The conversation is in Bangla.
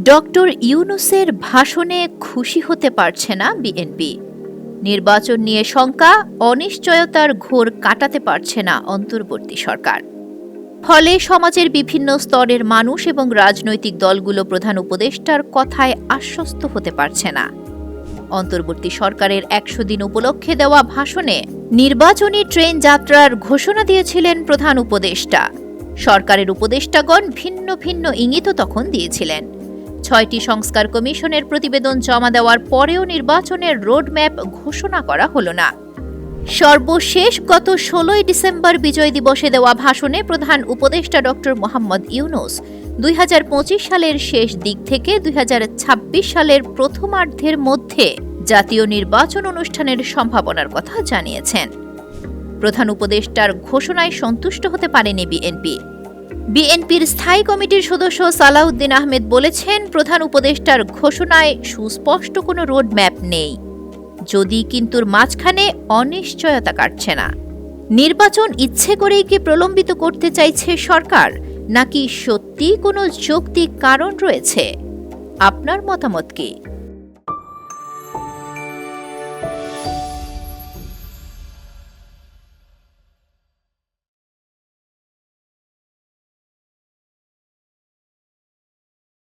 ডক্টর ইউনূসের ভাষণে খুশি হতে পারছে না বিএনপি। নির্বাচন নিয়ে শঙ্কা, অনিশ্চয়তার ঘোর কাটাতে পারছে না অন্তর্বর্তী সরকার। ফলে সমাজের বিভিন্ন স্তরের মানুষ এবং রাজনৈতিক দলগুলো প্রধান উপদেষ্টার কথায় আশ্বস্ত হতে পারছে না। অন্তর্বর্তী সরকারের ১০০ দিন উপলক্ষে দেওয়া ভাষণে নির্বাচনী ট্রেন যাত্রার ঘোষণা দিয়েছিলেন প্রধান উপদেষ্টা। সরকারের উপদেষ্টাগণ ভিন্ন ভিন্ন ইঙ্গিতও তখন দিয়েছিলেন। ৬টি সংস্কার কমিশনের প্রতিবেদন জমা দেওয়ার পরেও নির্বাচনের রোডম্যাপ ঘোষণা করা হলো না। সর্বশেষ গত ১৬ ডিসেম্বর বিজয় দিবসে দেওয়া ভাষণে প্রধান উপদেষ্টা ডক্টর মোহাম্মদ ইউনূস ২০২৫ সালের শেষ দিক থেকে ২০২৬ সালের প্রথমার্ধের মধ্যে জাতীয় নির্বাচন অনুষ্ঠানের সম্ভাবনার কথা জানিয়েছেন। প্রধান উপদেষ্টার ঘোষণায় সন্তুষ্ট হতে পারেনি বিএনপি। বিএনপির স্থায়ী কমিটির সদস্য সালাউদ্দিন আহমেদ বলেছেন, প্রধান উপদেষ্টার ঘোষণায় সুস্পষ্ট কোনো রোডম্যাপ নেই, যদি কিন্তুর মাঝখানে অনিশ্চয়তা কাটছে না। নির্বাচন ইচ্ছে করেই কি প্রলম্বিত করতে চাইছে সরকার, নাকি সত্যি কোনো যৌক্তিক কারণ রয়েছে? আপনার মতামত কি?